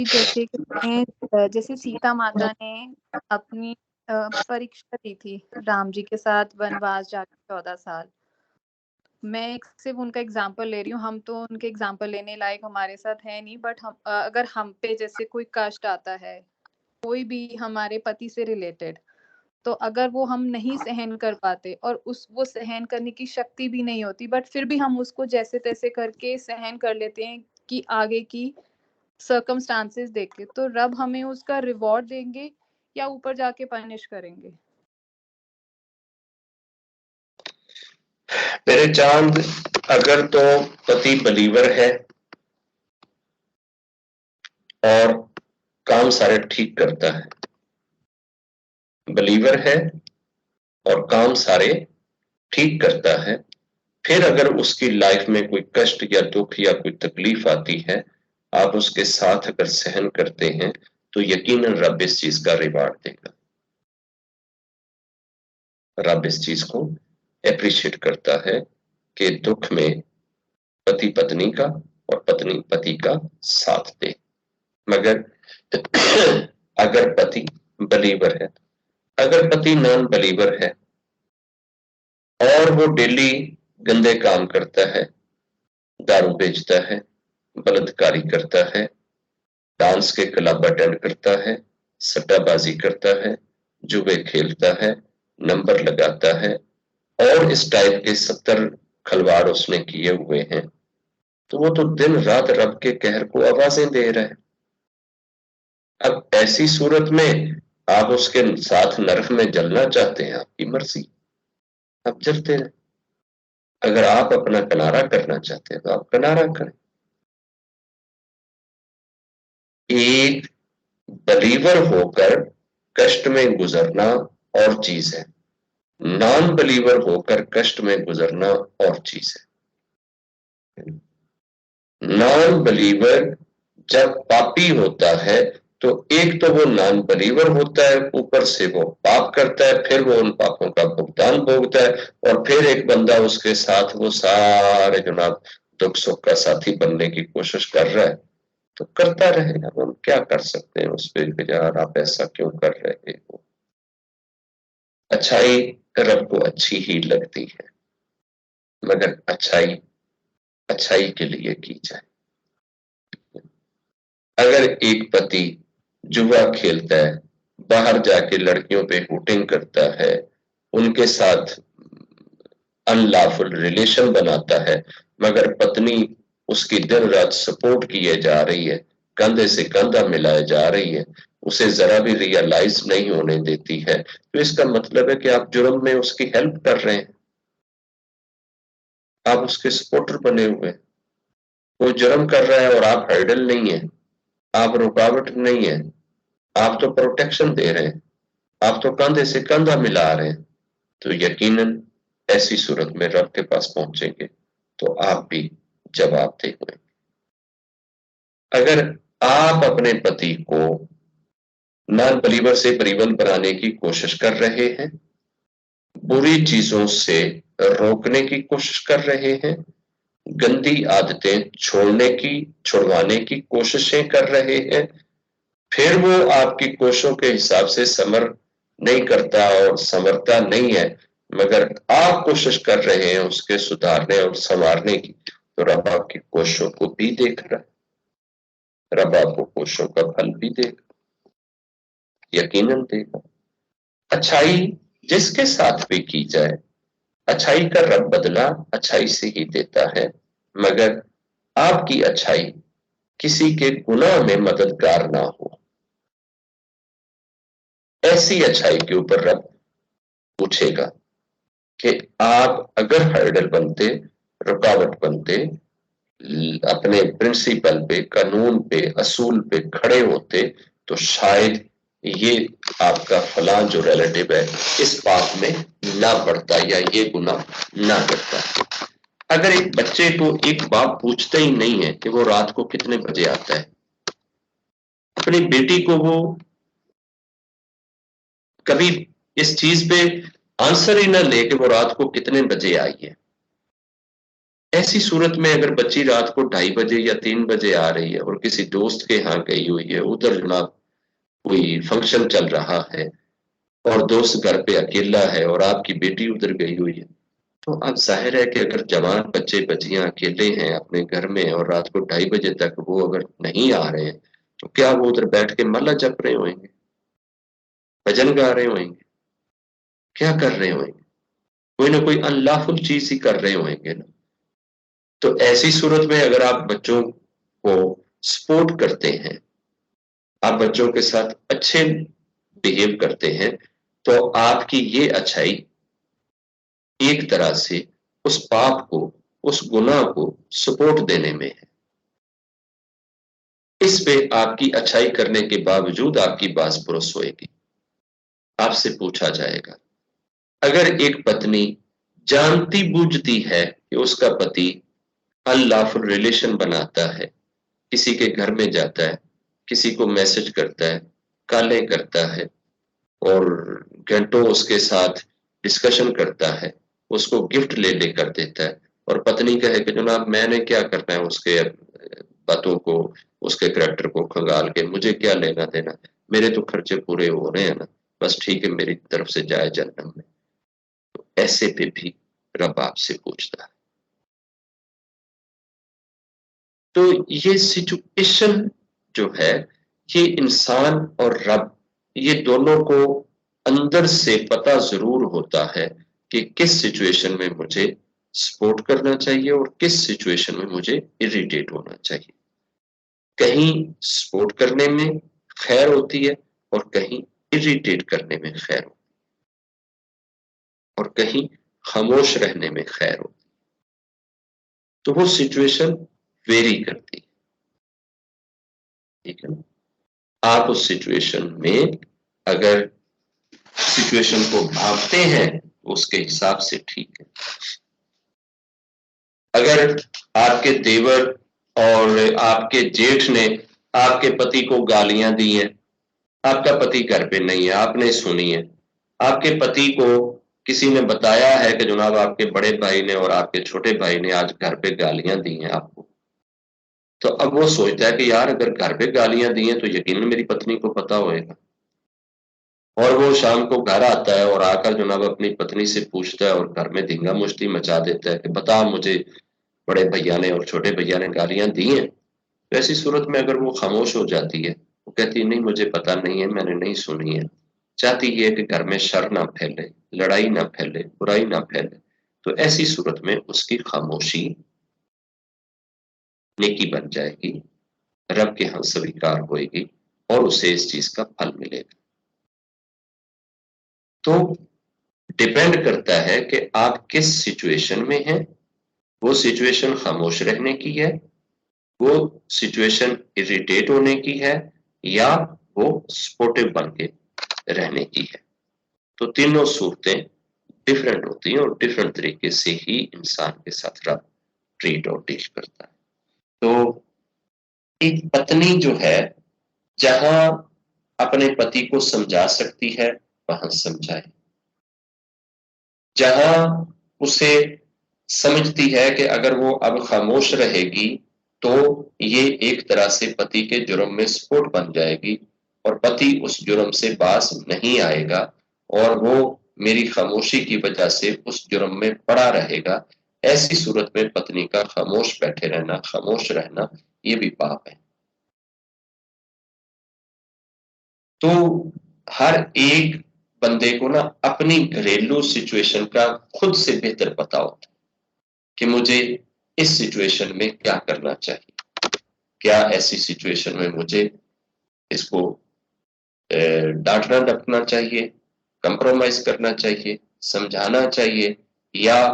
जैसे जैसे सीता माता ने अपनी परीक्षा दी थी राम जी के साथ वनवास जाके 14 साल। मैं सिर्फ उनका एग्जाम्पल ले रही हूँ, हम तो उनके एग्जाम्पल लेने लायक हमारे साथ है नहीं, बट हम अगर हम पे जैसे कोई कष्ट आता है, कोई भी हमारे पति से रिलेटेड, तो अगर वो हम नहीं सहन कर पाते और उस वो सहन करने की शक्ति भी नहीं होती, बट फिर भी हम उसको जैसे तैसे करके सहन कर लेते हैं कि आगे की सर्कमस्टांसेस देख के, तो रब हमें उसका रिवॉर्ड देंगे या ऊपर जाके पनिश करेंगे? मेरे चांद, अगर तो पति बिलीवर है और काम सारे ठीक करता है, बिलीवर है और काम सारे ठीक करता है, फिर अगर उसकी लाइफ में कोई कष्ट या दुख या कोई तकलीफ आती है, आप उसके साथ अगर सहन करते हैं, तो यकीनन रब इस चीज का रिवार्ड देगा। रब इस चीज को एप्रिशिएट करता है कि दुख में पति पत्नी का और पत्नी पति का साथ दे। मगर अगर पति बिलीवर है, अगर पति नॉन बिलीवर है और वो डेली गंदे काम करता है, दारू बेचता है, बलात्कारी करता है, डांस के क्लब अटेंड करता है, सट्टाबाजी करता है, जुए खेलता है, नंबर लगाता है और इस टाइप के 70 खलवाड़ उसने किए हुए हैं, तो वो तो दिन रात रब के कहर को आवाजें दे रहा है। अब ऐसी सूरत में आप उसके साथ नरक में जलना चाहते हैं, आपकी मर्जी, आप जलते रहे। अगर आप अपना किनारा करना चाहते हैं तो आप किनारा करें। एक बिलीवर होकर कष्ट में गुजरना और चीज है, नॉन बिलीवर होकर कष्ट में गुजरना और चीज है। नॉन बिलीवर जब पापी होता है, तो एक तो वो नॉन बिलीवर होता है, ऊपर से वो पाप करता है, फिर वो उन पापों का भुगतान भोगता है, और फिर एक बंदा उसके साथ वो सारे जनाब दुख सुख का साथी बनने की कोशिश कर रहा है, तो करता रहे। अब हम क्या कर सकते हैं उस पर, यार आप ऐसा क्यों कर रहे हो। अच्छाई रब को अच्छी ही लगती है, मगर अच्छाई अच्छाई के लिए की जाए। अगर एक पति जुआ खेलता है, बाहर जाके लड़कियों पे हुटिंग करता है, उनके साथ अनलॉफुल रिलेशन बनाता है, मगर पत्नी उसकी दिन रात सपोर्ट किए जा रही है, कंधे से कंधा मिलाए जा रही है, उसे जरा भी रियलाइज नहीं होने देती है, तो इसका मतलब है कि आप जुर्म में उसकी हेल्प कर रहे हैं, आप उसके सपोर्टर बने हुए हैं। कोई जुर्म कर रहा है और आप हर्डल नहीं है, आप रुकावट नहीं है, आप तो प्रोटेक्शन दे रहे हैं, आप तो कंधे से कंधा मिला रहे हैं, तो यकीनन ऐसी सूरत में रब के पास पहुंचेंगे तो आप भी जवाबदेह हुए। अगर आप अपने पति को नॉन बिलीवर से बिलीवर बनाने की कोशिश कर रहे हैं, बुरी चीजों से रोकने की कोशिश कर रहे हैं, गंदी आदतें छुड़वाने की कोशिशें कर रहे हैं, फिर वो आपकी कोशिशों के हिसाब से समर नहीं करता और संवरता नहीं है, मगर आप कोशिश कर रहे हैं उसके सुधारने और संवारने की, तो रब आपकी कोशिशों को भी देख रहा है, रब आपको कोशिशों का फल भी देगा, यकीनन देगा। अच्छाई जिसके साथ भी की जाए, अच्छाई का रब बदला अच्छाई से ही देता है, मगर आपकी अच्छाई किसी के गुनाह में मददगार ना हो, ऐसी अच्छाई के ऊपर रब पूछेगा कि आप अगर हर्डल बनते, रुकावट बनते, अपने प्रिंसिपल पे, कानून पे, असूल पे खड़े होते, तो शायद ये आपका फलां जो रिलेटिव है इस पाप में ना पड़ता या ये गुनाह ना करता। अगर एक बच्चे को एक बाप पूछता ही नहीं है कि वो रात को कितने बजे आता है, अपनी बेटी को वो कभी इस चीज पे आंसर ही ना ले कि वो रात को कितने बजे आई है, ऐसी सूरत में अगर बच्ची रात को 2:30 बजे या 3 बजे आ रही है और किसी दोस्त के यहाँ गई हुई है, उधर जनाब कोई फंक्शन चल रहा है और दोस्त घर पे अकेला है और आपकी बेटी उधर गई हुई है, तो अब जाहिर है कि अगर जवान बच्चे बच्चियां अकेले हैं अपने घर में और रात को 2:30 बजे तक वो अगर नहीं आ रहे हैं, तो क्या वो उधर बैठ के माला जप रहे होंगे, भजन गा रहे होंगे, क्या कर रहे होंगे? कोई ना कोई अनलॉफुल चीज ही कर रहे होंगे ना। तो ऐसी सूरत में अगर आप बच्चों को सपोर्ट करते हैं, आप बच्चों के साथ अच्छे बिहेव करते हैं, तो आपकी ये अच्छाई एक तरह से उस पाप को, उस गुनाह को सपोर्ट देने में है। इस पे आपकी अच्छाई करने के बावजूद आपकी बात पुरुष होएगी। आपसे पूछा जाएगा, अगर एक पत्नी जानती बूझती है कि उसका पति अनलॉफुल रिलेशन बनाता है, किसी के घर में जाता है, किसी को मैसेज करता है, कॉलें करता है और घंटों उसके साथ डिस्कशन करता है, उसको गिफ्ट ले लेकर देता है, और पत्नी कहे कि जनाब मैंने क्या करना है उसके बातों को, उसके करैक्टर को खंगाल के, मुझे क्या लेना देना, मेरे तो खर्चे पूरे हो रहे हैं ना, बस ठीक है मेरी तरफ से जाए जन्नत में। तो ऐसे पे भी रब आपसे पूछता है। तो ये सिचुएशन जो है, ये इंसान और रब, ये दोनों को अंदर से पता जरूर होता है कि किस सिचुएशन में मुझे सपोर्ट करना चाहिए और किस सिचुएशन में मुझे इरिटेट होना चाहिए। कहीं सपोर्ट करने में खैर होती है और कहीं इरिटेट करने में खैर होती है, और कहीं खामोश रहने में खैर होती है। तो वो सिचुएशन वेरी करती है, ठीक है ना। आप उस सिचुएशन में अगर सिचुएशन को भांपते हैं तो उसके हिसाब से ठीक है। अगर आपके देवर और आपके जेठ ने आपके पति को गालियां दी हैं, आपका पति घर पे नहीं है, आपने सुनी है, आपके पति को किसी ने बताया है कि जनाब आपके बड़े भाई ने और आपके छोटे भाई ने आज घर पे गालियां दी हैं आपको, तो अब वो सोचता है कि यार अगर घर पे गालियां दी हैं तो यकीनन मेरी पत्नी को पता होएगा, और वो शाम को घर आता है और आकर जनाब अपनी पत्नी से पूछता है और घर में धींगा मुश्ती मचा देता है कि बता मुझे बड़े भैया ने और छोटे भैया ने गालियां दी हैं। तो ऐसी सूरत में अगर वो खामोश हो जाती है, वो कहती है नहीं मुझे पता नहीं है, मैंने नहीं सुनी है, चाहती है कि घर में शर ना फैले, लड़ाई ना फैले, बुराई ना फैले, तो ऐसी सूरत में उसकी खामोशी नेकी बन जाएगी, रब के यहाँ स्वीकार होएगी और उसे इस चीज का फल मिलेगा। तो डिपेंड करता है कि आप किस सिचुएशन में हैं। वो सिचुएशन खामोश रहने की है, वो सिचुएशन इरिटेट होने की है, या वो सपोर्टिव बन के रहने की है। तो तीनों सूरतें डिफरेंट होती हैं और डिफरेंट तरीके से ही इंसान के साथ रब ट्रीट और डील करता है। तो एक पत्नी जो है, जहां अपने पति को समझा सकती है वहां समझाए, जहां उसे समझती है कि अगर वो अब खामोश रहेगी तो ये एक तरह से पति के जुर्म में सपोर्ट बन जाएगी और पति उस जुर्म से बाज नहीं आएगा और वो मेरी खामोशी की वजह से उस जुर्म में पड़ा रहेगा, ऐसी सूरत में पत्नी का खामोश बैठे रहना, खामोश रहना, ये भी पाप है। तो हर एक बंदे को ना अपनी घरेलू सिचुएशन का खुद से बेहतर पता होता है कि मुझे इस सिचुएशन में क्या करना चाहिए, क्या ऐसी सिचुएशन में मुझे इसको डांटना डपटना चाहिए, कंप्रोमाइज करना चाहिए, समझाना चाहिए, या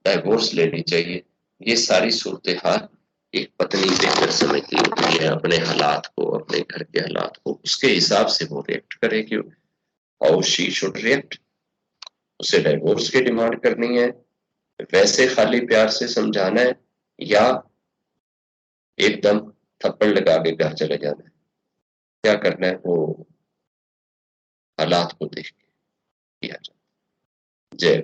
डाइवोर्स लेनी चाहिए। ये सारी सूरत हाल एक पत्नी बेहतर समझती होती है अपने हालात को, अपने घर के हालात को, उसके हिसाब से वो रिएक्ट करेगी। हाउ शी शुड रिएक्ट, उसे डाइवोर्स की डिमांड करनी है, वैसे खाली प्यार से समझाना है, या एकदम थप्पड़ लगा के घर चले जाना है, क्या करना है वो हालात को देख के किया जाए। जय